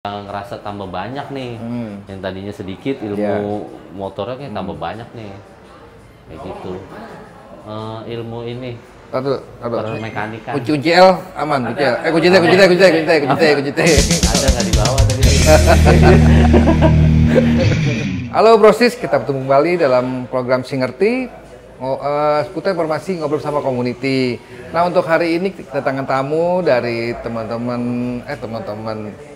ngerasa tambah banyak nih. Yang tadinya sedikit ilmu motornya kayak tambah banyak nih. Kayak gitu. Ilmu ini permekanikan. Kunci L aman, kunci T. Ada nggak di bawah tadi? Halo Brosis, kita bertemu kembali dalam program Singerti seputar informasi ngobrol sama community. Nah, untuk hari ini kedatangan tamu dari teman-teman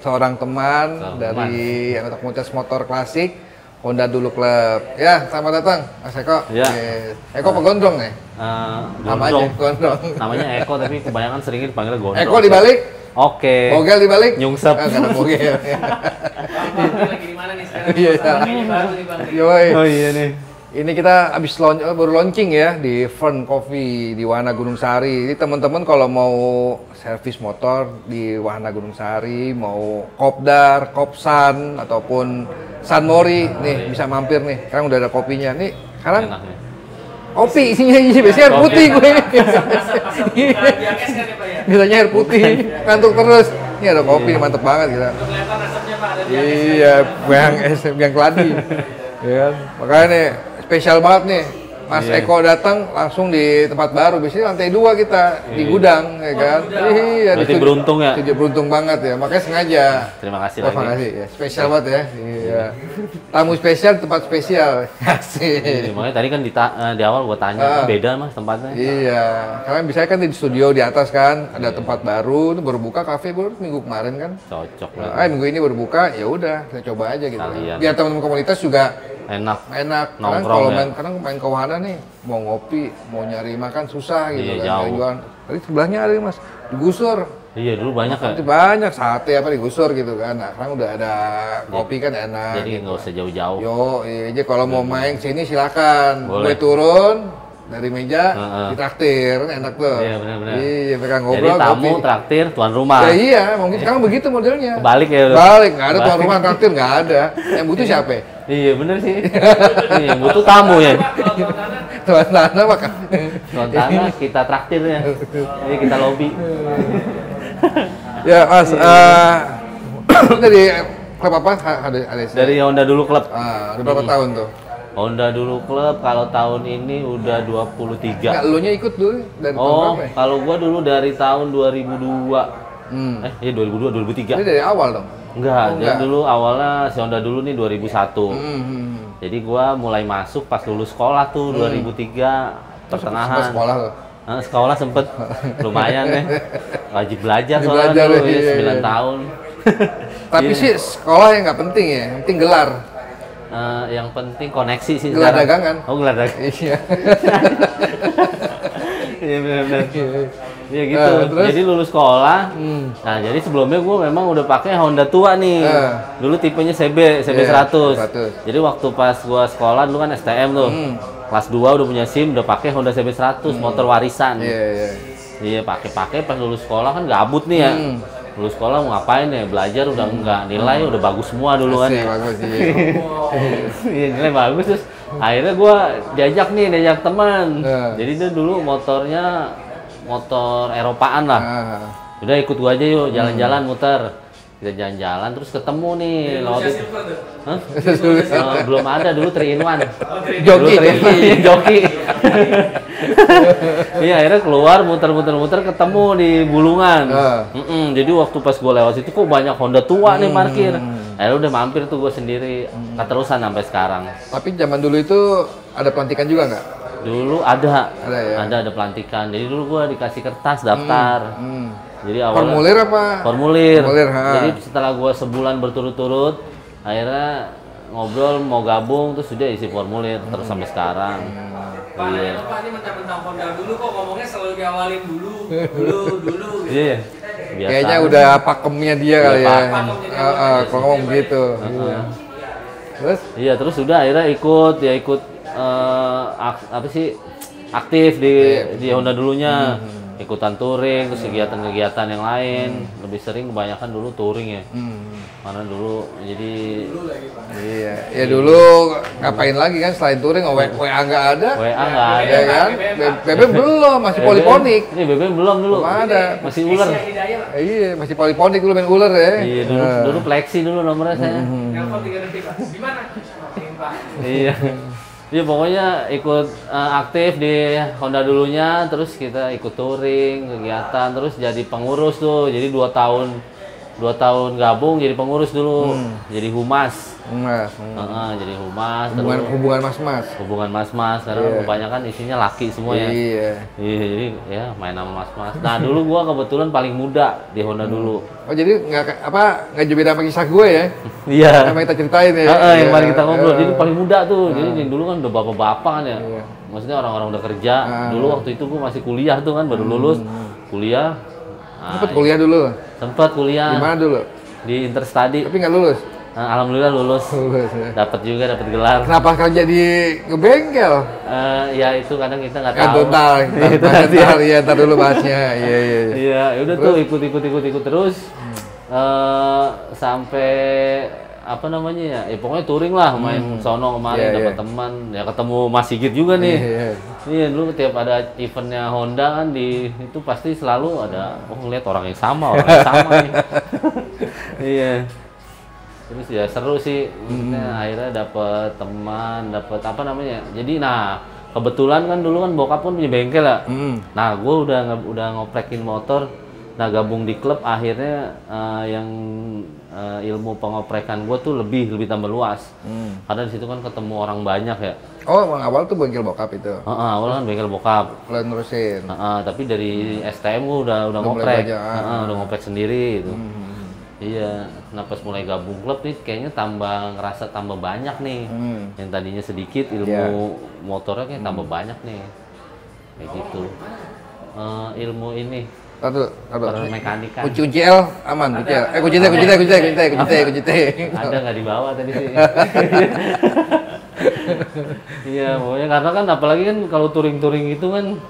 seorang teman dari anggota komunitas motor klasik Honda Dulu Club. Ya, selamat datang Mas Eko. Ya. Eko apa Gondrong ya? Nama aja Gondrong. Namanya Eko tapi kebanyakan sering dipanggil Gondrong. Eko dibalik? Oke. Bogel dibalik? Nyungsep. Karena bogel. Lagi di mana nih sekarang? Iya. Baru nih Bang. Yoi. Oh iya nih. Ini kita baru launching ya di Fern Coffee di Wahana Gunung Sari. Jadi teman-teman kalau mau servis motor di Wahana Gunung Sari, mau kopdar, kopsan ataupun Sunmori, nih bisa mampir nih. Sekarang udah ada kopinya nih. Sekarang Enak nih. kopi isinya biasanya air putih gue. Biangkes kan ya Pak ya? Biasanya air putih, ngantuk terus. Ini ada kopi, mantep banget kita. Untuk kelihatan asapnya Pak, ada biangkes. Iya, biang keladi. Ya kan? Makanya nih spesial banget nih. Mas Eko datang langsung di tempat baru. Biasanya lantai 2 kita di gudang, ya kan? Iya, Berarti beruntung ya? Beruntung banget ya. Makanya sengaja. Terima kasih Terima lagi. kasih ya. Spesial banget ya. Iya. Tamu spesial, tempat spesial. Asik. Iya, makanya tadi kan di awal gua tanya, beda Mas tempatnya? Iya. Kalian bisa kan di studio di atas kan, ada tempat baru, itu baru buka kafe baru minggu kemarin kan. Cocok Nah, lah. minggu ini baru buka, ya udah kita coba aja gitu. Sekalian. Biar teman-teman komunitas juga Enak. enak. Karena Nongkrong kalau ya? main ke wahana nih, mau ngopi, mau nyari makan susah gitu Iya, kan. jauh. Nyari jualan. Tadi sebelahnya ada nih, Mas, digusur. Iya dulu banyak ya. Nanti banyak sate apa digusur gitu kan. Nah, sekarang udah ada kopi kan enak. Jadi gitu. nggak usah jauh-jauh. Yo, iya aja kalau mau main sini silakan. Boleh. Gue turun dari meja, Heeh. ditraktir, enak tuh. Iya, benar-benar. Iya, mereka Jadi ngobrol, tamu kopi. traktir tuan rumah. Ya iya, mungkin sekarang begitu modelnya. Balik ya udah. Balik, nggak ada tuan rumah traktir, nggak ada. Yang butuh siapa? Iya bener sih. Iya, butuh tamu ya. Tuan tanah maka. Tuan tanah kita traktirnya. Jadi kita lobby. Ya Mas, dari klub apa? Ada Dari Honda Dulu Club. udah berapa tahun tuh? Honda Dulu Club kalau tahun ini udah 23. Nggak, lu nya ikut dulu dari tahun Oh, berapa ya? kalau gua dulu dari tahun 2002. Iya 2002, 2003. Ini dari awal dong? Enggak, Oh, dia enggak. dulu awalnya si Honda dulu nih 2001. Jadi gua mulai masuk pas lulus sekolah tuh 2003 pertengahan. Sempat sekolah tuh? Sekolah sempet lumayan deh. Wajib belajar Wajib soalnya belajar, dulu ya, iya, 9 iya. tahun. Tapi Iya. sih sekolah yang nggak penting ya, yang penting gelar. Yang penting koneksi sih Gelar sekarang. dagangan. Oh, gelar dagangan. Iya. Iya benar-benar. Iya gitu. Nah, terus? Jadi lulus sekolah. Nah, jadi sebelumnya gue memang udah pakai Honda tua nih. Dulu tipenya CB 100. 100. Jadi waktu pas gua sekolah dulu kan STM tuh. Kelas 2 udah punya SIM, udah pakai Honda CB 100 motor warisan. Iya, iya. Iya, pakai pas lulus sekolah kan gabut nih ya. Lulus sekolah mau ngapain ya? Belajar udah enggak, nilai udah bagus semua dulu kan. Asik, bagus sih. Iya, nilai bagus terus akhirnya gua diajak teman. Jadi dia dulu motornya motor Eropaan lah. Udah ikut gua aja yuk jalan-jalan muter. Kita jalan-jalan terus ketemu nih lewat itu. Hah? Belum ada dulu 3 in 1. Joki. Dulu 3 in 1, iya, joki. Iya akhirnya keluar muter-muter ketemu di Bulungan. Jadi waktu pas gua lewat situ kok banyak Honda tua nih parkir. Akhirnya udah mampir tuh gua sendiri keterusan sampai sekarang. Tapi zaman dulu itu ada pelantikan juga nggak? Dulu ada ya? ada pelantikan. Jadi dulu gua dikasih kertas daftar. Jadi awalnya Formulir apa? Formulir. ha. Jadi setelah gua sebulan berturut-turut, akhirnya ngobrol mau gabung terus sudah isi formulir terus sampai sekarang. Pak, Iya. Pak ini mentang-mentang Honda dulu kok ngomongnya selalu diawalin dulu. Gitu. Iya. Biasa. Kayaknya udah pakemnya dia kali ya. pakemnya dia. Kalau ngomong gitu. Terus? Iya, terus sudah akhirnya ikut apa sih? Aktif di Honda dulunya. ikutan touring, terus kegiatan-kegiatan yang lain. Lebih sering kebanyakan dulu touring ya. Karena dulu jadi iya, ya dulu ngapain lagi kan selain touring, WA nggak ada. WA nggak ada ya kan? BBM belum, masih poliponik. Ini BBM belum dulu. Belum ada. Masih ular. Iya, masih poliponik dulu main ular ya. Iya, dulu Plexi dulu nomornya saya. Nelpon 3 detik, Pak. Di mana? Pak. Iya. Iya pokoknya ikut aktif di Honda dulunya, terus kita ikut touring, kegiatan, terus jadi pengurus tuh. Jadi 2 tahun gabung jadi pengurus dulu, jadi humas. Jadi humas. Hubungan mas-mas. Hubungan mas-mas, karena kebanyakan isinya laki semua ya. Iya, jadi ya main sama mas-mas. Nah dulu gua kebetulan paling muda di Honda dulu. Oh jadi nggak beda sama kisah gue ya? Iya. Yang kita ceritain ya. Yang paling kita ngobrol, jadi paling muda tuh. Jadi dulu kan udah bapak-bapak kan ya. Maksudnya orang-orang udah kerja. Dulu waktu itu gua masih kuliah tuh kan, baru lulus kuliah. Sempet kuliah dulu? Sempet kuliah. Di mana dulu? Di Interstudy. Tapi nggak lulus? Alhamdulillah lulus. Ya. Dapat gelar. Kenapa kalian jadi ngebengkel? Ya itu kadang kita nggak tahu. Ntar dulu bahasnya. Iya, udah tuh ikut terus sampai apa namanya ya pokoknya touring lah, main sono kemarin dapat teman, ya ketemu Mas Sigit juga nih. Iya dulu tiap ada eventnya Honda kan itu pasti selalu ada ngeliat orang yang sama nih. Iya. Terus ya seru sih, akhirnya dapet teman, dapet apa namanya. Jadi kebetulan kan dulu kan bokap pun punya bengkel ya. Nah gue udah ngoprekin motor. Nah gabung di klub akhirnya yang ilmu pengoprekan gue tuh lebih tambah luas. Karena di situ kan ketemu orang banyak ya. Oh emang awal tuh bengkel bokap itu? Awal kan bengkel bokap. Lo nerusin? Tapi dari STM gue udah ngoprek. Udah ngoprek sendiri gitu. Iya, nah pas mulai gabung klub nih kayaknya ngerasa tambah banyak nih. Yang tadinya sedikit ilmu motornya kayak tambah banyak nih. Kayak gitu. Ilmu ini mekanika. Kunci L aman, kunci L. Kunci T. Ada nggak dibawa tadi sih? Iya, pokoknya karena kan apalagi kan kalau touring gitu kan,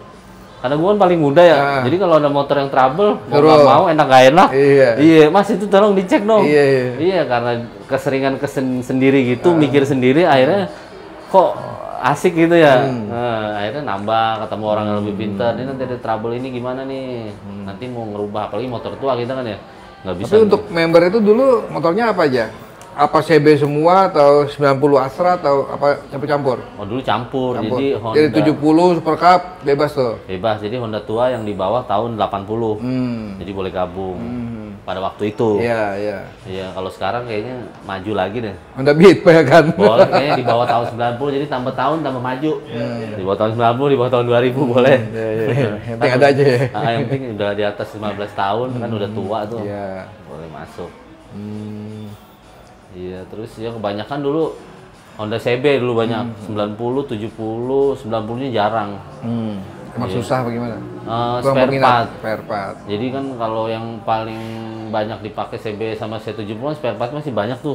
karena gue kan paling muda ya, jadi kalau ada motor yang trouble, mau nggak mau, enak nggak enak, iya, Mas itu tolong dicek dong. Iya, karena keseringan sendiri gitu, mikir sendiri, akhirnya kok asik gitu ya. Akhirnya nambah, ketemu orang yang lebih pintar. Ini nanti ada trouble ini gimana nih? Nanti mau ngerubah, apalagi motor tua kita kan ya, nggak bisa. Tapi untuk member itu dulu motornya apa aja? Apa CB semua atau 90 Astra atau apa campur-campur? Oh dulu campur. Jadi Honda. Jadi 70 Super Cup bebas tuh. Bebas. Jadi Honda tua yang di bawah tahun 80. Jadi boleh gabung. Pada waktu itu. Iya. Iya, kalau sekarang kayaknya maju lagi deh. Honda Beat ya kan? Boleh kayaknya di bawah tahun 90, jadi tambah tahun tambah maju. Di bawah tahun 90, di bawah tahun 2000 boleh. Yang penting ada aja ya. Yang penting udah di atas 15 tahun kan udah tua tuh. Iya. Boleh masuk. Iya, terus ya kebanyakan dulu Honda CB dulu banyak, 90, 70, 90-nya jarang. Emang susah bagaimana? Spare part. Jadi kan kalau yang paling banyak dipakai CB sama C70 spare part masih banyak tuh.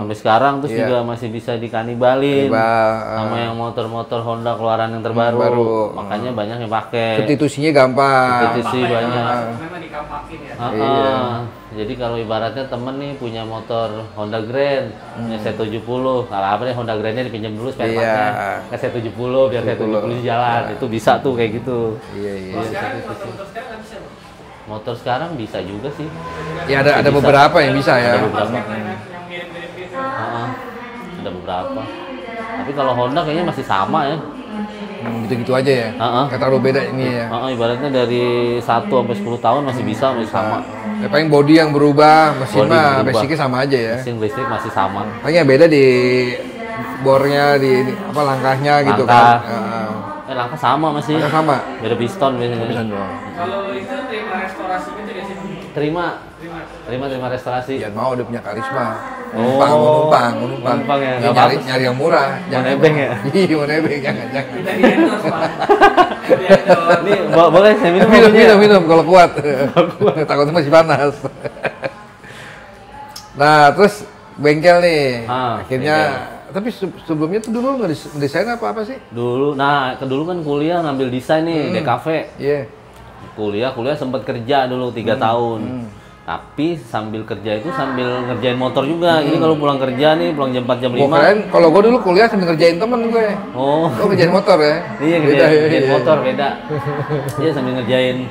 Sampai sekarang terus juga masih bisa dikanibalin sama yang motor-motor Honda keluaran yang terbaru. Makanya banyak yang pakai. Substitusinya gampang. Substitusi banyak. Memang dikampakin ya. Jadi kalau ibaratnya temen nih punya motor Honda Grand, punya C70, kalau apa nih Honda Grand-nya dipinjam dulu spare partnya ke C70 biar C70 jalan. Itu bisa tuh kayak gitu. Iya. Motor sekarang bisa juga sih. Ya ada beberapa yang bisa ya. Ada beberapa. Ada beberapa. Tapi kalau Honda kayaknya masih sama ya. Gitu-gitu aja ya. Nggak terlalu beda ini ya. Ibaratnya dari 1 sampai 10 tahun masih bisa, masih sama. Ya, paling bodi yang berubah, mesin mah basicnya sama aja ya. Mesin listrik masih sama. Paling yang beda di bornya, di apa langkahnya gitu kan. Langkah sama masih. Langkah sama. Beda piston biasanya. Kalau itu terima restorasi gitu ya sih? Terima restorasi. Jangan mau dia punya karisma. Numpang ya. Nyari yang murah. Jangan nebeng ya. Iya, mau nebeng jangan. Kita di endorse, Pak. Nih, boleh saya minum kalau kuat. Takutnya masih panas. Nah, terus bengkel nih. Akhirnya tapi sebelumnya tuh dulu nggak desain apa sih? Dulu kan kuliah ngambil desain nih, DKV. Iya. kuliah sempat kerja dulu 3 tahun. Tapi sambil kerja itu sambil ngerjain motor juga. Ini kalau pulang kerja nih, pulang jam 4 jam 5. Keren, kalau gue dulu kuliah sambil ngerjain temen gue. Oh. Gue ngerjain motor ya? Iya, ngerjain motor beda. Iya, sambil ngerjain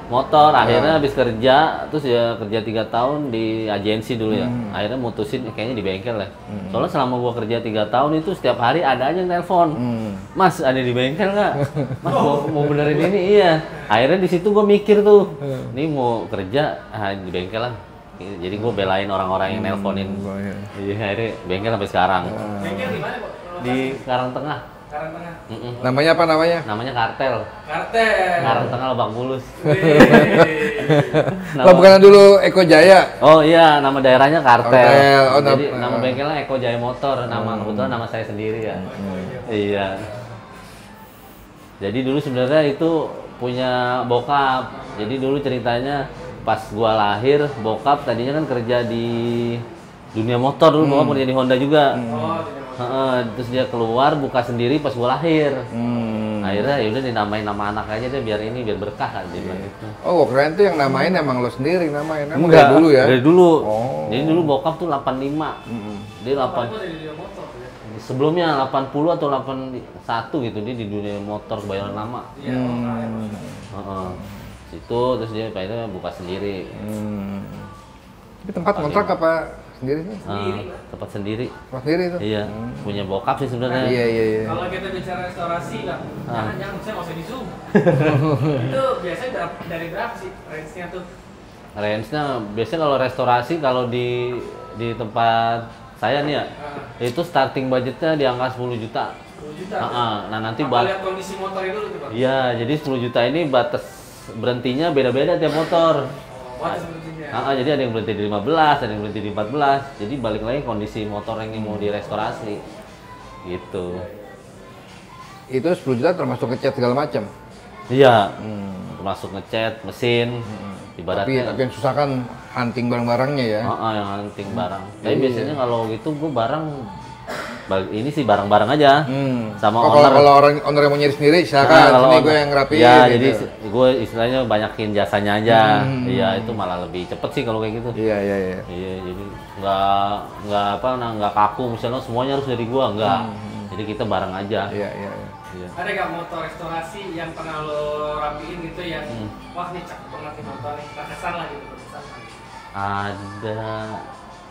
motor. Akhirnya habis kerja, terus ya kerja 3 tahun di agensi dulu ya. Akhirnya mutusin kayaknya di bengkel ya. Soalnya selama gua kerja 3 tahun itu setiap hari ada aja yang telepon. Mas, ada di bengkel nggak? Mas, mau benerin ini? Iya. Akhirnya di situ gua mikir tuh, nih mau kerja di bengkel lah. Jadi gua belain orang-orang yang nelponin. Iya, akhirnya bengkel sampai sekarang. Bengkel di mana, Pak? Di Karangtengah. Karangtengah. Namanya apa namanya? Namanya Kartel. Kartel. Karangtengah Lebak Bulus. Lah bukan dulu Eko Jaya. Oh iya, nama daerahnya Kartel. Kartel. Oh, jadi nama bengkelnya Eko Jaya Motor. Kebetulan nama saya sendiri ya. Iya. Jadi dulu sebenarnya itu punya bokap. Jadi dulu ceritanya pas gua lahir, bokap tadinya kan kerja di dunia motor dulu, bokap kerja di Honda juga. Terus dia keluar buka sendiri pas gua lahir. Akhirnya ya udah dinamain nama anak aja deh biar berkah kan dia bilang gitu. Oh, keren tuh yang namain emang lo sendiri namain. Emang Enggak, dari dulu ya? Dari dulu. Oh. Jadi dulu bokap tuh 85. Dia 8. Sebelumnya 80 atau 81 gitu dia di dunia motor Kebayoran Lama. Situ terus dia akhirnya buka sendiri. Tapi tempat kontrak apa sendiri sih? Tempat sendiri. Tempat sendiri itu? Iya, punya bokap sih sebenarnya. Iya. Kalau kita bicara restorasi lah, jangan saya nggak usah di zoom. Itu biasanya dari berapa sih range-nya tuh? Range-nya biasanya kalau restorasi kalau di tempat saya nih ya, itu starting budgetnya di angka 10 juta. 10 juta. Nah nanti lihat kondisi motornya dulu tuh, Pak. Iya, jadi 10 juta ini batas berhentinya beda-beda tiap motor. Jadi ada yang berhenti di 15, ada yang berhenti di 14. Jadi balik lagi kondisi motor yang mau direstorasi. Gitu. Itu 10 juta termasuk ngecat segala macam? Iya. Termasuk ngecat, mesin. Ibaratnya. Tapi yang susah kan hunting barang-barangnya ya? Yang hunting barang. Tapi biasanya kalau gitu gue barang ini sih barang-barang aja sama owner. Kalau owner yang mau nyari sendiri silakan, ini gue yang ngerapiin. Ya, gitu. jadi gue istilahnya banyakin jasanya aja. Iya, itu malah lebih cepet sih kalau kayak gitu. Iya. Iya, jadi nggak kaku misalnya semuanya harus dari gua, enggak. Jadi kita bareng aja. Iya. Ada nggak motor restorasi yang pernah lo rapiin gitu yang wah nih cakep banget nih motor nih, terkesan lah gitu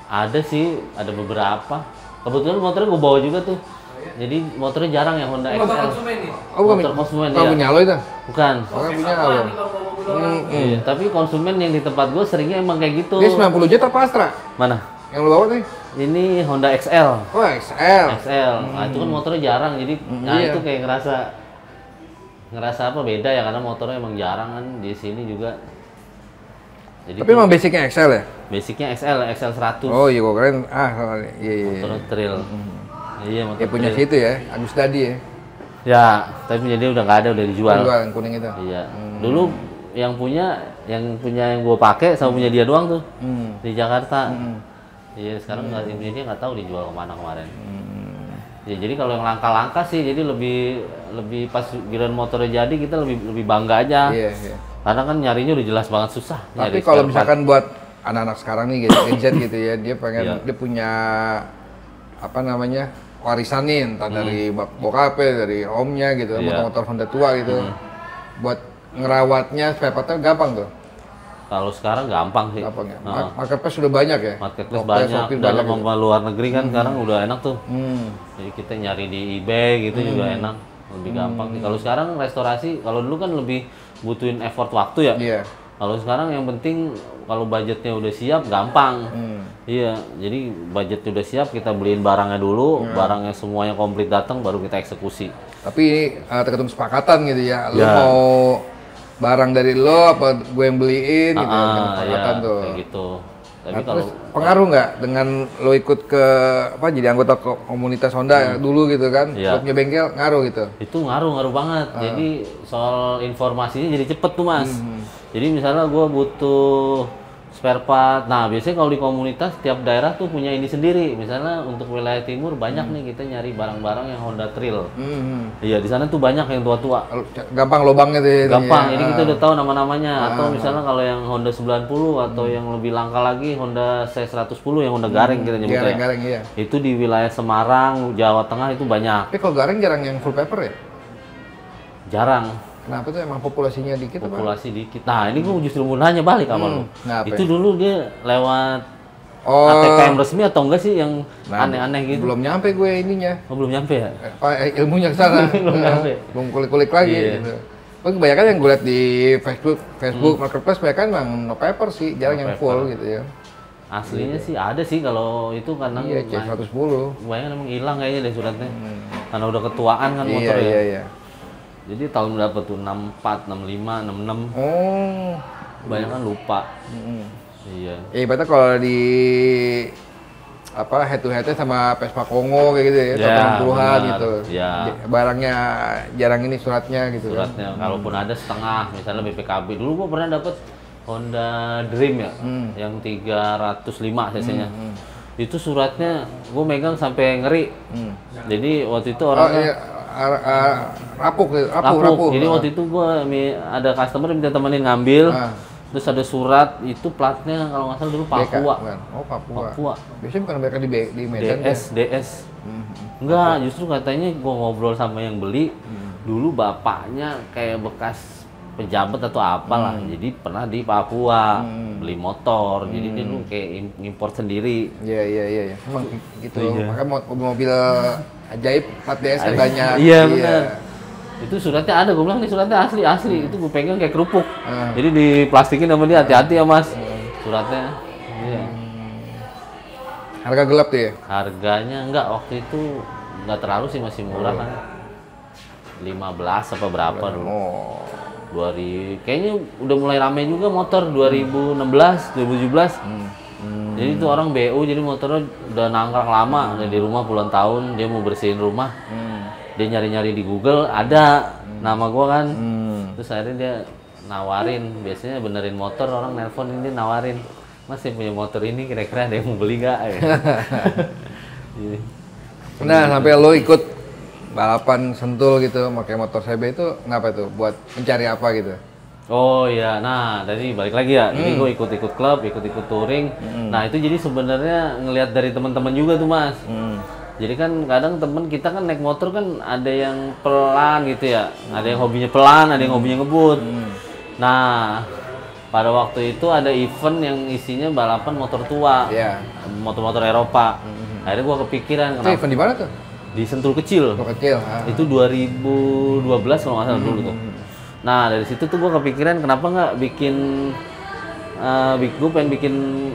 Ada sih, ada beberapa. Kebetulan motornya gue bawa juga tuh. Jadi motornya jarang yang Honda XL. Konsumen nih? Motor konsumen ya. Punya lo itu? Bukan. Punya lo. Iya, tapi konsumen yang di tempat gue seringnya emang kayak gitu. Dia 90 juta apa Astra? Mana? Yang lo bawa nih? Ini Honda XL. Oh, XL. Nah, itu kan motornya jarang, jadi itu kayak ngerasa apa beda ya karena motornya emang jarang kan di sini juga. Jadi tapi emang basicnya XL ya? Basicnya XL 100. Oh iya, gue keren. Iya. Motor trail. Iya, motor. Ya punya situ ya, Agus Dadi ya. Ya, tapi jadi udah nggak ada, udah dijual. Yang kuning itu. Iya. Dulu yang punya yang gue pakai sama punya dia doang tuh di Jakarta. Iya, sekarang nggak punya dia nggak tahu dijual kemana kemarin. Ya, jadi kalau yang langka-langka sih, jadi lebih pas giliran motornya jadi kita lebih bangga aja. Iya. Karena kan nyarinya udah jelas banget susah. Tapi kalau misalkan buat anak-anak sekarang nih gitu, Gen Z gitu ya, dia pengen dia punya apa namanya warisan nih, entah dari bokapnya, dari omnya gitu, motor-motor Honda tua gitu, buat ngerawatnya spare partnya gampang tuh. Kalau sekarang gampang sih. Gampang ya. Marketplace sudah banyak ya. Marketplace banyak. Dalam sama luar negeri kan sekarang udah enak tuh. Jadi kita nyari di eBay gitu juga enak, lebih gampang. Kalau sekarang restorasi, kalau dulu kan lebih butuhin effort waktu ya. Iya. Kalau sekarang yang penting kalau budgetnya udah siap gampang. Iya, jadi budgetnya udah siap kita beliin barangnya dulu, barangnya semuanya komplit datang baru kita eksekusi. Tapi ini tergantung kesepakatan gitu ya. Lo mau barang dari lo apa gue yang beliin gitu, kesepakatan tuh. Kayak gitu. Tapi terus pengaruh nggak dengan lo ikut ke jadi anggota komunitas Honda dulu gitu kan? Lo punya bengkel ngaruh gitu? Itu ngaruh banget. Jadi soal informasinya jadi cepet tuh mas. Jadi misalnya gue butuh spare part. Nah, biasanya kalau di komunitas tiap daerah tuh punya ini sendiri. Misalnya untuk wilayah timur banyak nih kita nyari barang-barang yang Honda Trail. Iya, di sana tuh banyak yang tua-tua. Gampang lubangnya tuh. Gampang. Ini kita udah tahu nama-namanya. Atau misalnya kalau yang Honda 90 atau yang lebih langka lagi Honda C110 yang Honda garing kita nyebutnya. Garing, iya. Itu di wilayah Semarang, Jawa Tengah itu banyak. Tapi kalau garing jarang yang full paper ya? Jarang. Kenapa tuh emang populasinya dikit? Populasi dikit. Nah, ini gue justru mau nanya balik sama lu. Itu dulu dia lewat ATKM resmi atau enggak sih yang aneh-aneh gitu? Belum nyampe gue ininya. Oh, belum nyampe ya? Ilmunya ke sana. Belum nyampe. Belum kulik-kulik lagi gitu. Kebanyakan yang gue lihat di Facebook Marketplace mereka emang no paper sih, jarang yang full gitu ya. Aslinya sih ada sih kalau itu karena C110. Bayangin emang hilang kayaknya deh suratnya. Karena udah ketuaan kan motor ya. Iya. Jadi tahun berapa tuh? 64, 65, 66. Oh. Banyak kan lupa. Iya. Ibaratnya kalau di head to headnya sama Vespa Kongo kayak gitu ya, tahun 60-an gitu. Ya. Barangnya jarang ini suratnya gitu. Suratnya kalaupun ada setengah, misalnya BPKB. Dulu gua pernah dapet Honda Dream ya, yang 305 cc-nya. Itu suratnya gua megang sampai ngeri. Jadi waktu itu orangnya rapuh. Jadi waktu itu gua ada customer minta temenin ngambil. Terus ada surat itu platnya kalau nggak salah dulu Papua. Oh, Papua. Biasanya bukan mereka di Medan. DS. Enggak, justru katanya gua ngobrol sama yang beli. Dulu bapaknya kayak bekas pejabat atau apalah. Jadi pernah di Papua beli motor. Jadi dia dulu kayak import sendiri. Iya. Emang gitu. Makanya mobil ajaib plat DS kan banyak. Iya benar. Itu suratnya ada, gue bilang nih suratnya asli. Itu gue pegang kayak kerupuk. Jadi diplastikin sama dia, hati-hati ya mas. Suratnya. Iya. Harga gelap tuh ya? Harganya enggak, waktu itu enggak terlalu sih, masih murah kan. 15 apa berapa dulu. 2000, kayaknya udah mulai rame juga motor 2016, 2017. Jadi itu orang BU, jadi motornya udah nangkrak lama, udah di rumah puluhan tahun, dia mau bersihin rumah. Dia nyari-nyari di Google, ada nama gua kan. Terus akhirnya dia nawarin, biasanya benerin motor orang nelpon ini nawarin, Mas yang punya motor ini kira-kira ada yang mau beli nggak? Nah, sampai lo ikut balapan Sentul gitu, pakai motor CB itu ngapa tuh? Buat mencari apa gitu? Oh iya, nah tadi balik lagi ya. Jadi gue ikut-ikut klub, ikut-ikut touring. Nah itu jadi sebenarnya ngelihat dari teman-teman juga tuh mas. Jadi kan kadang temen kita kan naik motor kan ada yang pelan gitu ya, ada yang hobinya pelan, ada yang hobinya ngebut. Nah pada waktu itu ada event yang isinya balapan motor tua, motor-motor Eropa. Akhirnya gue kepikiran. Itu event di mana tuh? Di Sentul Kecil. Itu 2012 kalau nggak salah dulu tuh. Nah dari situ tuh gue kepikiran kenapa nggak bikin, gue pengen bikin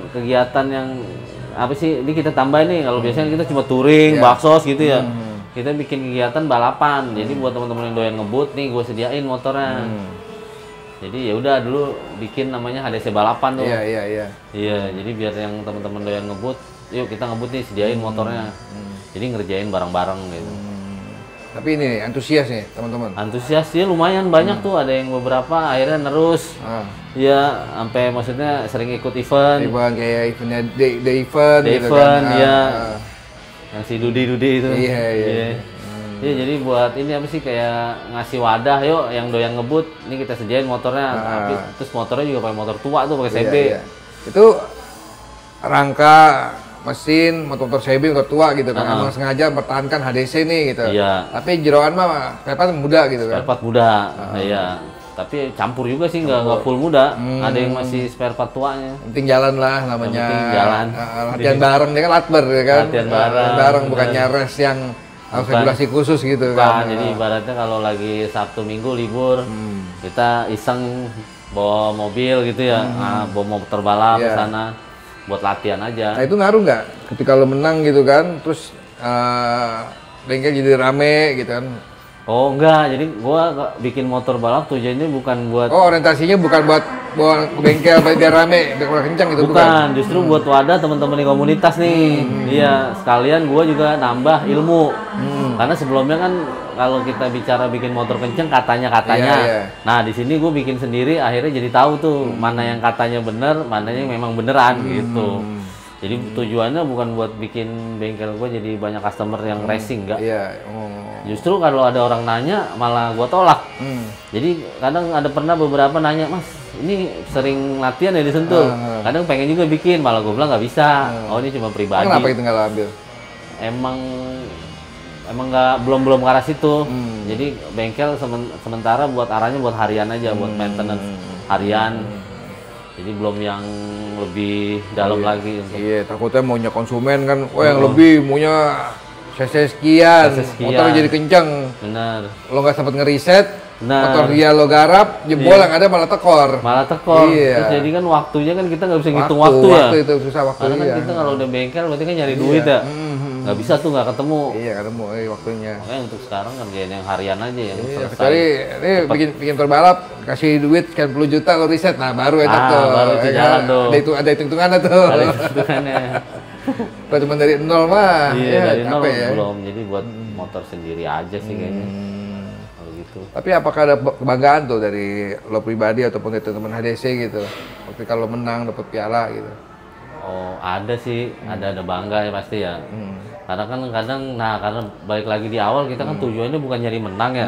kegiatan yang apa sih, ini kita tambahin nih, kalau biasanya kita cuma touring, baksos gitu ya. Kita bikin kegiatan balapan. Jadi buat teman-teman yang doyan ngebut nih gue sediain motornya. Jadi ya udah dulu bikin namanya HDC balapan tuh. Iya, jadi biar yang teman-teman doyan ngebut, yuk kita ngebut nih, sediain motornya. Jadi ngerjain bareng-bareng gitu. Tapi ini nih, antusias nih teman-teman. Antusias ya lumayan banyak tuh, ada yang beberapa akhirnya nerus. Iya, sampai maksudnya sering ikut event. Event kayak eventnya The Event gitu kan. Iya. Yang si Dudi itu. Iya. Iya, jadi buat ini apa sih, kayak ngasih wadah, yuk yang doyan ngebut, ini kita sediain motornya. Tapi terus motornya juga pakai motor tua tuh, pakai CB. Iya. Itu rangka mesin motor CB motor tua gitu kan, emang sengaja mempertahankan HDC nih gitu. Iya. Tapi jeroan mah spare muda gitu kan. Spare part muda, iya. Tapi campur juga sih, nggak full muda. Ada yang masih spare part tuanya. Penting jalan lah namanya. Penting jalan. Latihan bareng, dia kan latber ya kan. Latihan bareng. Bukannya res yang harus regulasi khusus gitu kan. Jadi ibaratnya kalau lagi Sabtu Minggu libur, kita iseng bawa mobil gitu ya, bawa motor balap ke sana. Buat latihan aja. Nah itu ngaruh nggak ketika lo menang gitu kan, terus bengkel jadi rame gitu kan? Oh enggak, jadi gua bikin motor balap tujuannya bukan buat. Oh orientasinya bukan buat bawa ke bengkel biar rame, biar kencang gitu bukan? Bukan, justru buat wadah teman-teman di komunitas nih. Iya, sekalian gua juga nambah ilmu. Karena sebelumnya kan kalau kita bicara bikin motor kenceng katanya. Nah di sini gue bikin sendiri, akhirnya jadi tahu tuh mana yang katanya bener, mana yang memang beneran gitu. Jadi tujuannya bukan buat bikin bengkel gue jadi banyak customer yang racing, enggak. Justru kalau ada orang nanya malah gue tolak. Jadi kadang pernah beberapa nanya, Mas ini sering latihan ya di Sentul. Kadang pengen juga bikin, malah gue bilang nggak bisa. Oh ini cuma pribadi. Kenapa itu nggak lo ambil? Emang nggak belum ke arah situ. Jadi bengkel sementara buat arahnya buat harian aja, buat maintenance harian. Jadi belum yang lebih dalam lagi. Iya, takutnya maunya konsumen kan, yang lebih maunya cc sekian, motor jadi kenceng. Benar. Lo nggak sempat ngeriset, motor dia lo garap, jebol yang ada malah tekor. Terus jadi kan waktunya kan kita nggak bisa ngitung waktu ya. Waktu itu susah waktu. Karena kan kita kalau udah bengkel berarti kan nyari duit ya. Nggak bisa tuh, nggak ketemu. Iya, ketemu waktunya. Makanya untuk sekarang kan yang harian aja yang selesai. Kecuali ini bikin terbalap, kasih duit sekian puluh juta lo riset, nah baru enak tuh. Baru itu jalan tuh. Ada hitung-hitungannya tuh. Ada hitungannya. Kalau cuma dari nol mah, dari nol ya? belum. Jadi buat motor sendiri aja sih kayaknya. Kalau gitu. Tapi apakah ada kebanggaan tuh dari lo pribadi ataupun dari teman HDC gitu? Waktu kalau menang dapat piala gitu. Oh, ada sih, ada bangga ya pasti ya. Karena kan kadang, karena balik lagi di awal kita kan tujuannya bukan nyari menang ya.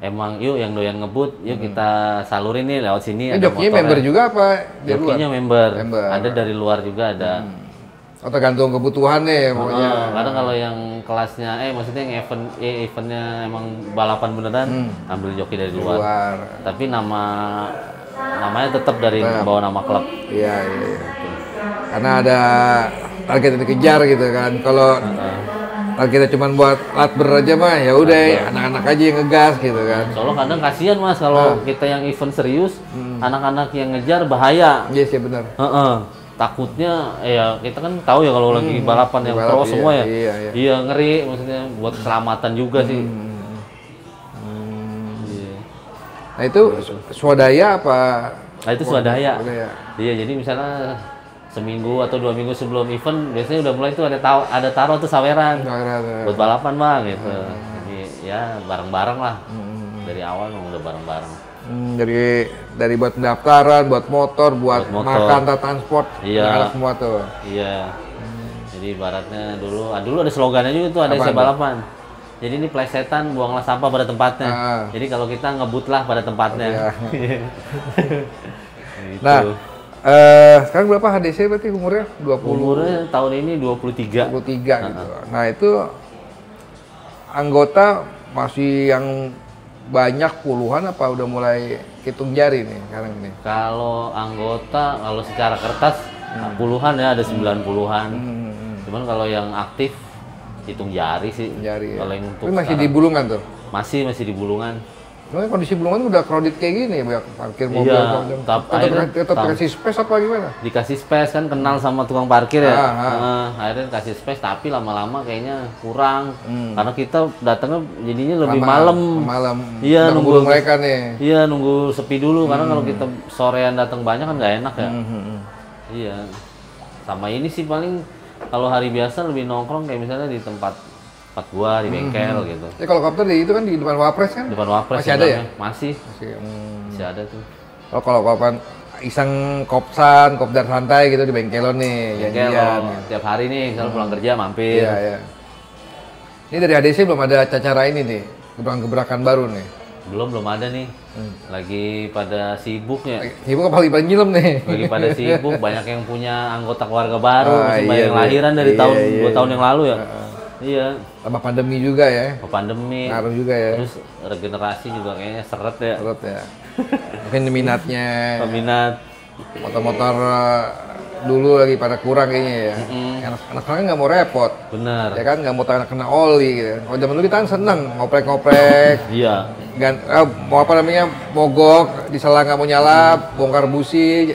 Emang yuk yang doyan ngebut, yuk kita salurin nih lewat sini. Jokinya member juga apa? Jokinya member. Ada dari luar juga ada. Oh, tergantung kebutuhan nih pokoknya. Kadang kalau yang kelasnya, maksudnya yang eventnya emang balapan beneran, ambil joki dari luar. Tapi namanya tetap dari bawa nama klub. Iya. Karena ada target yang dikejar gitu kan. Kalau targetnya cuma buat latber aja mah ya udah anak-anak aja yang ngegas gitu kan. Soalnya kadang kasihan Mas kalau kita yang event serius, anak-anak yang ngejar bahaya. Iya sih benar. Takutnya ya kita kan tahu ya kalau lagi balapan yang pro semua ya. Iya ngeri, maksudnya buat keselamatan juga sih. Nah itu swadaya apa? Nah itu swadaya. Iya, jadi misalnya seminggu atau 2 minggu sebelum event biasanya udah mulai tuh ada taruh tuh saweran buat balapan Bang gitu. Jadi ya bareng-bareng lah. Dari awal memang udah bareng-bareng. Dari buat pendaftaran, buat motor, buat makan, transport, ada semua tuh. Iya. Jadi ibaratnya dulu ada slogannya juga tuh, ada isi balapan. Jadi ini plesetan, buanglah sampah pada tempatnya. Jadi kalau kita ngebutlah pada tempatnya. Gitu. Nah, sekarang berapa HDC berarti umurnya? 20? Umurnya tahun ini 23. 23 gitu. Nah itu anggota masih yang banyak puluhan apa udah mulai hitung jari nih sekarang ini? Kalau anggota, kalau secara kertas puluhan ya, ada 90-an. Cuman kalau yang aktif hitung jari sih. Kalau yang untuk masih di Bulungan tuh? Masih di Bulungan. Soalnya kondisi Bulungan udah crowded kayak gini, banyak parkir mobil. Tetap dikasih space apa gimana? Dikasih space kan, kenal sama tukang parkir ya. Akhirnya dikasih space, tapi lama-lama kayaknya kurang. Karena kita datangnya jadinya lebih malam. Iya, nunggu mereka nih. Iya, nunggu sepi dulu. Karena kalau kita sorean datang banyak kan nggak enak ya. Iya. Sama ini sih paling kalau hari biasa lebih nongkrong kayak misalnya di tempat gua di bengkel gitu. Ya kalau kopdar itu kan di depan Wapres kan? Depan Wapres masih ada ya? Masih ada tuh. Oh kalau kapan iseng kopdar santai gitu di bengkelon nih, janjian. Tiap hari nih, misalnya pulang kerja mampir. Iya. Ini dari ADC belum ada acara ini nih, gebrakan baru nih. Belum ada nih. Lagi pada sibuk ya. Sibuk apa lagi nyilem nih? Lagi pada sibuk, banyak yang punya anggota keluarga baru, yang lahiran dari 2 tahun yang lalu ya. Iya. Tambah pandemi juga ya. Pandemi. Ngaruh juga ya. Terus regenerasi juga kayaknya seret ya. Mungkin minatnya. Peminat. Motor-motor dulu lagi pada kurang kayaknya ya. Anak sekarang nggak mau repot. Benar. Ya kan nggak mau kena oli gitu. Kalau zaman dulu kita kan seneng ngoprek. Iya. Mau apa namanya mogok, diselang nggak mau nyala, bongkar busi.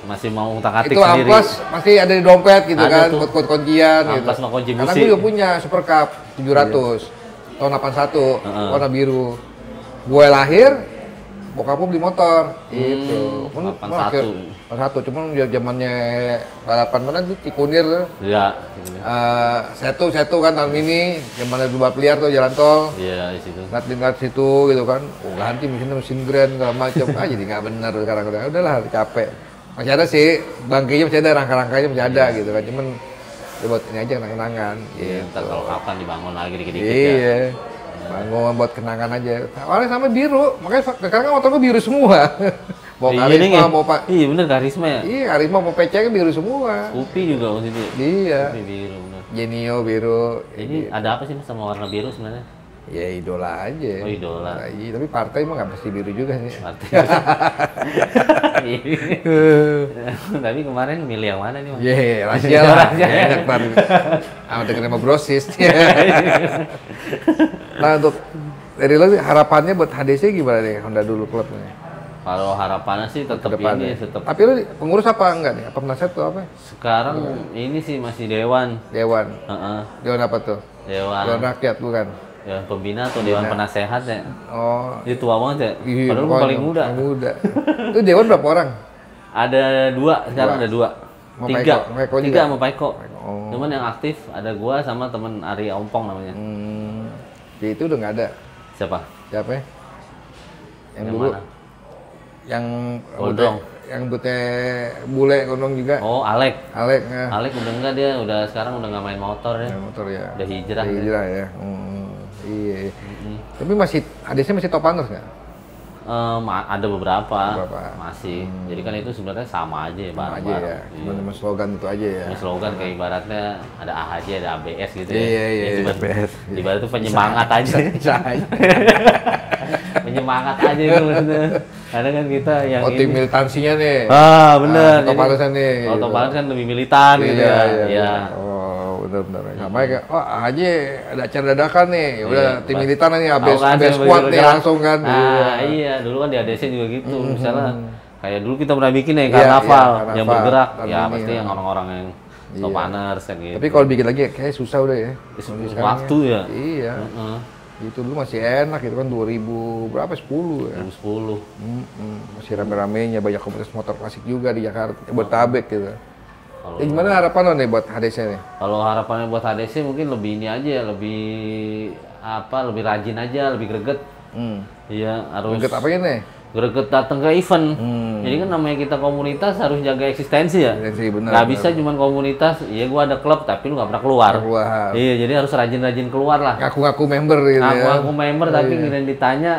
Masih mau utak-atik itu sendiri. Amplas masih ada di dompet gitu kan, buat kuncian gitu. Amplas sama kunci busi. Karena gue juga punya Super Cup 700 tahun 81 warna biru. Gue lahir bokap gua beli motor gitu. 81. Cuman zamannya balapan mana tuh Cikunir tuh. Iya. Setu kan tahun ini zamannya balap liar tuh jalan tol. Iya, di situ. Ngat situ gitu kan. Ganti mesin grand segala macam. Jadi nggak bener sekarang udahlah capek. Masih ada sih bangkainya, masih ada rangka-rangkanya masih ada gitu kan. Cuman buat ini aja kenang-kenangan. Iya, ntar kalau kapan dibangun lagi dikit-dikit iya. Bangun buat kenangan aja. Awalnya sama biru, makanya sekarang kan motornya biru semua. Mau karisma, mau pak. Iya bener karisma ya. Iya karisma mau PC kan biru semua. Upi juga waktu itu. Iya. Upi biru bener. Genio biru. Ini ada apa sih sama warna biru sebenarnya? Ya idola aja. Oh idola. Nah, iya, tapi partai mah nggak mesti biru juga sih. Partai. Tapi kemarin milih yang mana nih Mas? Iya, rahasia lah. Enak banget. Dengan nama Brosis. Nah untuk dari lo harapannya buat HDC gimana nih Honda dulu klubnya? Kalau harapannya sih tetap ini, tetap. Tapi lu pengurus apa enggak nih? Apa penasihat tuh apa? Sekarang ini sih masih dewan. Dewan. Dewan apa tuh? Dewan rakyat bukan? Dewan pembina atau dewan penasehat ya? Oh. Itu tua banget ya? Iya, padahal gue paling muda. Itu dewan berapa orang? Ada 2, sekarang ada 2. 3 sama Pak Eko. Oh. Cuman yang aktif ada gua sama temen Ari Ompong namanya. Jadi itu udah nggak ada. Siapa ya? Yang dulu. Mana? Yang Gondrong. Yang bule gondrong juga. Oh, Alek. Alek udah enggak, dia sekarang udah nggak main motor ya. Motor ya. Udah hijrah. Ya. Iya. Tapi masih ADC masih top runners nggak? Ada beberapa. Masih. Jadi kan itu sebenarnya sama aja ya, bareng-bareng. Ya. Cuma slogan itu aja ya. Slogan kayak ibaratnya ada AHJ, ada ABS gitu ya. Iya. ABS. Ibarat itu penyemangat aja. Penyemangat aja itu maksudnya. Karena kan kita yang tim militansinya nih. Bener. Otopalusan nih. Otopalusan kan lebih militan gitu ya. Iya. Oh, benar. Sama kayak aja ada acara dadakan nih. Udah tim militan nih ABS squad nih langsung kan. Iya, dulu kan di ADC juga gitu. Misalnya kayak dulu kita pernah bikin nih karnaval yang bergerak. Ya pasti yang orang-orang yang top runners kan gitu. Tapi kalau bikin lagi kayak susah udah ya. Waktu ya. Iya. Itu dulu masih enak gitu kan 2000 berapa 10 ya. 2010. Masih rame-ramenya banyak komunitas motor klasik juga di Jakarta, Bodetabek gitu. Gimana harapan lo nih buat HDC nih? Kalau harapannya buat HDC mungkin lebih ini aja ya, lebih lebih rajin aja, lebih greget. Iya, harus greget apa ini? Greget datang ke event. Jadi kan namanya kita komunitas harus jaga eksistensi ya. Nggak bisa cuman komunitas, iya gua ada klub tapi lu nggak pernah keluar. Iya, jadi harus rajin-rajin keluar lah. Ngaku-ngaku member gitu ya. Ngaku-ngaku member tapi kira ditanya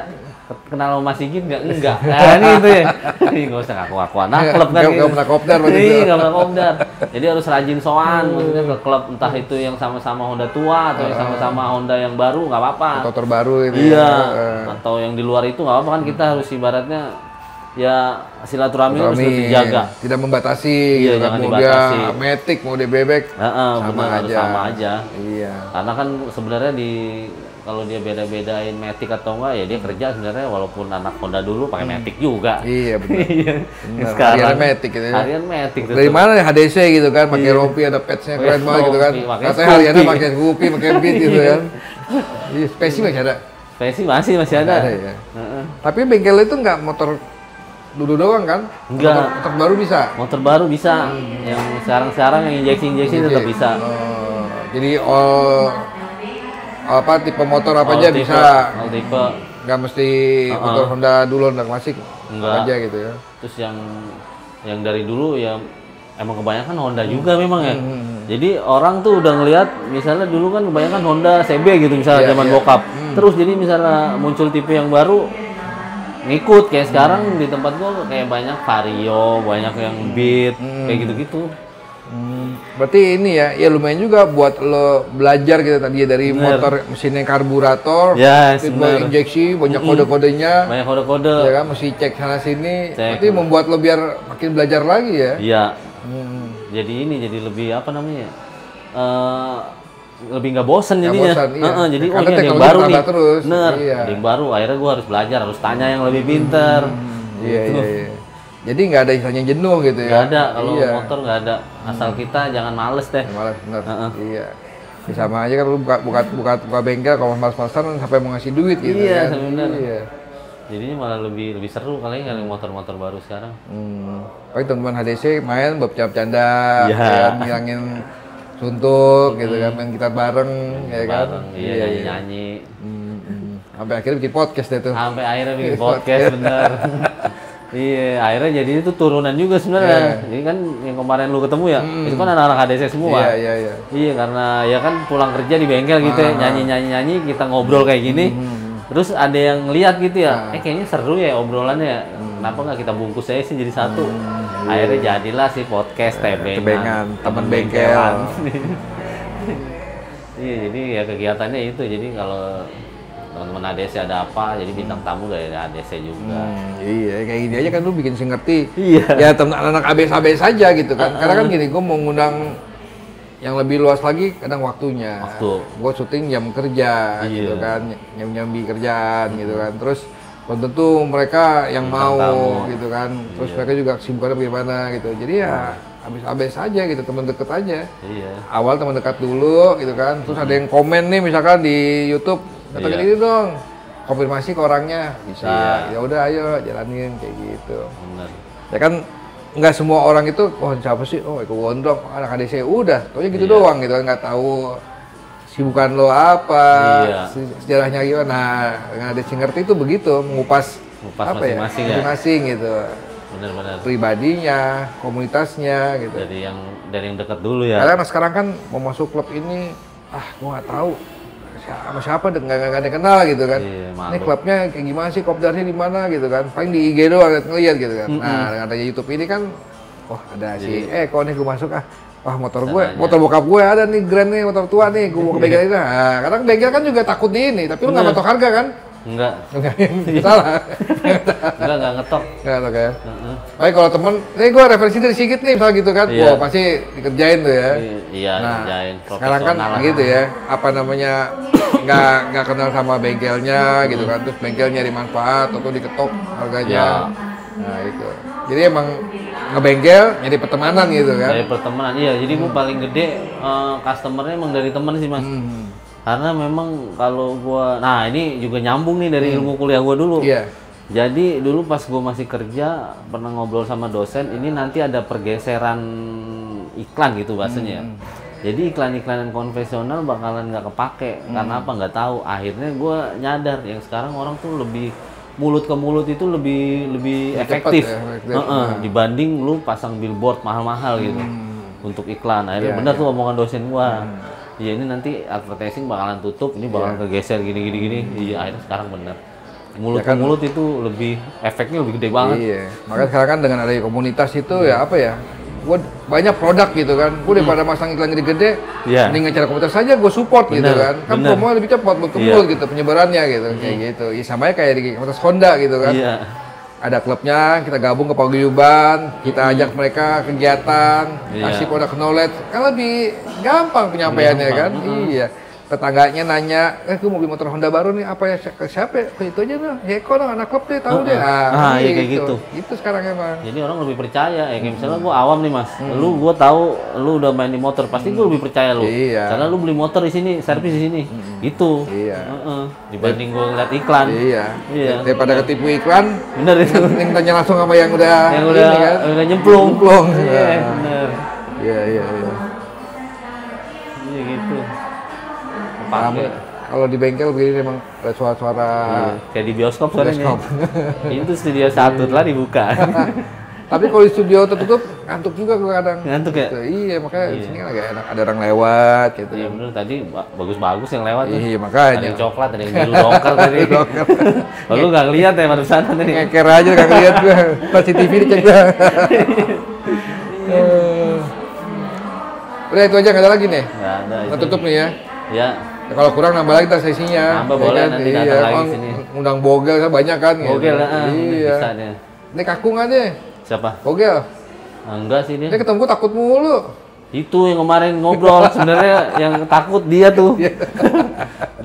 kenal sama Mas Sigit nggak? Enggak. Nah ini itu ya. Nggak usah ngaku-ngaku anak klub kan. Nggak pernah kopdar berarti. Iya, nggak pernah kopdar. Jadi harus rajin sowan, maksudnya ke klub entah itu yang sama-sama Honda tua atau yang sama-sama Honda yang baru nggak apa-apa. Atau terbaru itu. Iya. Atau yang di luar itu nggak apa-apa kan, kita harus ibaratnya ya silaturahmi harus dijaga. Tidak membatasi. Iya, gitu, jangan mau dibatasi. Dia Matic, mau dia bebek, sama aja. Iya. Karena kan sebenarnya kalau dia beda-bedain Matic atau enggak ya dia kerja sebenarnya walaupun anak Honda dulu pakai Matic juga. Iya benar. Sekarang harian Matic gitu ya. Harian Matic. Dari mana ya HDC gitu kan, pakai rompi ada patch-nya keren banget gitu kan. Katanya hariannya pakai Scoopy, pakai Beat gitu kan. Iya, Speci masih ada. Speci masih ada. Ya. Tapi bengkel itu nggak motor dulu doang kan? Enggak. Motor baru bisa. Motor baru bisa. Yang sekarang yang injeksi tetap bisa. Jadi tipe motor apa aja bisa. All tipe. Nggak mesti motor Honda dulu, Honda klasik. Enggak. Aja gitu ya. Terus yang dari dulu ya emang kebanyakan Honda juga memang ya. Jadi orang tuh udah ngelihat misalnya dulu kan kebanyakan Honda CB gitu misalnya zaman bokap. Terus jadi misalnya muncul tipe yang baru ngikut kayak sekarang di tempat gua kayak banyak Vario, banyak yang Beat, kayak gitu-gitu. Berarti ini ya lumayan juga buat lo belajar gitu tadi dari motor mesinnya karburator, tipe injeksi, banyak kode-kodenya. Banyak kode-kode. Ya kan mesti cek sana sini. Berarti membuat lo biar makin belajar lagi ya. Iya. Jadi lebih apa namanya? Lebih nggak bosan jadinya. Jadi ini ada yang baru nih. Terus. Ada yang baru. Akhirnya gua harus belajar, harus tanya yang lebih pinter. Iya. Jadi nggak ada istilahnya jenuh gitu ya? Nggak ada, kalau motor nggak ada. Asal kita jangan males deh. Males, bener. Iya. Ya, sama aja kan lu buka bengkel, kalau males-malesan sampai mau ngasih duit gitu. Iya, kan? bener. Iya. Jadinya malah lebih seru kali ya motor-motor baru sekarang. Paling teman-teman HDC main bercanda-canda, ya. Ngilangin suntuk gitu kan, main gitar bareng, ya kan. Iya, nyanyi-nyanyi. Sampai akhirnya bikin podcast deh tuh. Sampai akhirnya bikin podcast bener. Iya, akhirnya jadi itu turunan juga sebenarnya. Jadi kan yang kemarin lu ketemu ya, itu kan anak-anak HDC semua. Iya. Iya, karena ya kan pulang kerja di bengkel gitu ya, nyanyi-nyanyi, kita ngobrol kayak gini. Terus ada yang lihat gitu ya, kayaknya seru ya obrolannya ya. Kenapa nggak kita bungkus aja sih jadi satu? Akhirnya jadilah si podcast Tebengan, teman bengkel. Iya, jadi ya kegiatannya itu. Jadi kalau teman-teman ADC ada apa, jadi bintang tamu dari ADC juga. Iya, kayak gini aja kan lu bikin ngerti. Iya. Ya temen anak-anak ABS saja gitu kan. Karena kan gini, gue mau ngundang yang lebih luas lagi kadang waktunya. Gue syuting jam kerja gitu kan, nyambi kerjaan gitu kan. Terus belum tentu mereka yang bintang mau tamu gitu kan. Terus mereka juga kesibukannya bagaimana gitu. Jadi ya abis aja gitu, teman deket aja. Iya. Awal teman dekat dulu gitu kan. Terus ada yang komen nih misalkan di YouTube, katakan ini dong, konfirmasi ke orangnya bisa. Ya udah ayo jalanin kayak gitu. Benar. Ya kan nggak semua orang itu, oh siapa sih? Oh Eko Gondrong, anak ADC udah, taunya gitu doang gitu kan, nggak tahu sibukan lo apa, sejarahnya gimana. Nah, dengan ADC ngerti itu begitu, mengupas apa masing-masing gitu. Benar-benar. Pribadinya, komunitasnya gitu. Dari yang dekat dulu ya. Karena sekarang kan mau masuk klub ini, gua nggak tahu sama siapa, nggak ada kenal gitu kan. Ini klubnya kayak gimana sih, kopdarnya di mana gitu kan. Paling di IG doang ngeliat gitu kan. Nah, dengan adanya YouTube ini kan, ada si kok nih gue masuk motor gue, motor bokap gue ada nih, Grand nih, motor tua nih, gue mau ke bengkel ini. Nah, kadang bengkel kan juga takut di ini, tapi lu nggak ngetok harga kan? Enggak. Salah. Enggak ngetok. Nggak ngetok ya. Tapi kalau temen, gue referensi dari Sigit nih, misalnya gitu kan, wah pasti dikerjain tuh ya. Iya, dikerjain. Sekarang kan gitu ya, apa namanya, nggak kenal sama bengkelnya gitu kan, terus bengkel nyari manfaat atau diketok harganya. Nah itu. Jadi emang ngebengkel nyari pertemanan gitu kan. Dari pertemanan, iya. Jadi gue paling gede customernya emang dari temen sih mas. Karena memang kalau gua, nah ini juga nyambung nih dari ilmu kuliah gua dulu. Jadi dulu pas gua masih kerja pernah ngobrol sama dosen, ini nanti ada pergeseran iklan gitu bahasanya. Jadi iklan-iklan konvensional bakalan nggak kepake. Karena apa nggak tahu. Akhirnya gua nyadar yang sekarang orang tuh lebih mulut ke mulut itu lebih efektif dibanding lu pasang billboard mahal-mahal gitu untuk iklan. Akhirnya benar tuh omongan dosen gua. Iya ini nanti advertising bakalan tutup, ini bakalan kegeser gini. Iya akhirnya sekarang bener. Mulut ke mulut itu lebih, efeknya lebih gede banget. Iya, makanya sekarang kan dengan adanya komunitas itu ya apa ya, gue banyak produk gitu kan, gue daripada masang iklan gede-gede, mending ngejar komunitas saja gue support gitu kan. Kan promo lebih cepat buat ke mulut gitu, penyebarannya gitu, kayak gitu. Ya sama kayak di komunitas Honda gitu kan. Ada klubnya, kita gabung ke paguyuban, kita ajak mereka kegiatan, kasih produk knowledge, kan lebih gampang penyampaiannya kan. Iya, tetangganya nanya, gue mau beli motor Honda baru nih, apa ya, ke siapa? Ke itu aja dong, ya Eko dong, anak klub deh, tahu deh. Iya kayak gitu. Itu sekarang emang. Jadi orang lebih percaya, ya kayak misalnya gue awam nih mas, gue tahu lu udah main di motor, pasti gue lebih percaya lu. Karena lu beli motor di sini, servis di sini, gitu. Dibanding gue ngeliat iklan. Daripada ketipu iklan, bener itu. Mending tanya langsung sama yang udah nyemplung. Iya, bener. Iya gitu. Kalau di bengkel begini memang ada suara-suara kayak di bioskop suaranya. Itu studio 1 telah dibuka. Tapi kalau di studio tertutup ngantuk juga gue kadang. Ngantuk ya? Gitu. Iya makanya di sini agak enak, ada orang lewat gitu. Iya bener, tadi bagus-bagus yang lewat. Iya makanya. Ada yang coklat, ada yang biru dongkal tadi. Lu nggak ngeliat ya pada sana tadi. Ngeker aja nggak ngeliat gue. Pas TV dicek dah. Udah itu aja, nggak ada lagi nih? Nggak ada. Kita tutup nih ya? Ya. Kalau kurang nambah lagi ntar sesinya. Nambah boleh kan? Nanti datang lagi sini. Undang Bogel kan banyak kan? Bogel gitu. Iya. Bisa deh. Ini kakung aja. Siapa? Bogel. Enggak sih dia. Dia ketemu gue takut mulu. Itu yang kemarin ngobrol sebenarnya yang takut dia tuh.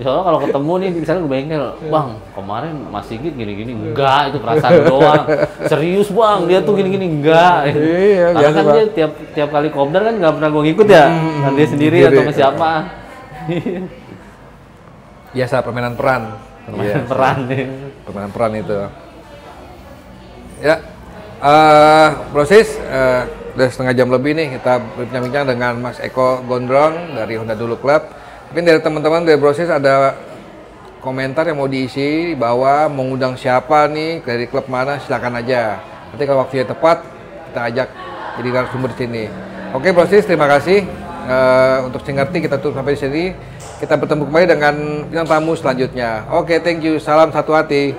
Soalnya kalau ketemu nih misalnya gue bengkel, bang kemarin Mas Sigit gini-gini, enggak itu perasaan doang. Serius bang dia tuh gini-gini, enggak. Iya. Karena kan dia tiap kali kopdar kan nggak pernah gue ngikut ya, dia sendiri atau sama siapa. Biasa permainan peran. permainan peran nih. Permainan peran itu. Ya, proses udah setengah jam lebih nih kita berbincang-bincang dengan Mas Eko Gondrong dari Honda Dulu Club. Mungkin dari teman-teman dari proses ada komentar yang mau diisi di bawah, mau ngundang siapa nih, dari klub mana, silakan aja. Nanti kalau waktunya tepat, kita ajak jadi narasumber di sini. Oke, proses, terima kasih. Untuk Singerti kita tutup sampai di sini. Kita bertemu kembali dengan bintang tamu selanjutnya. Oke, thank you. Salam satu hati.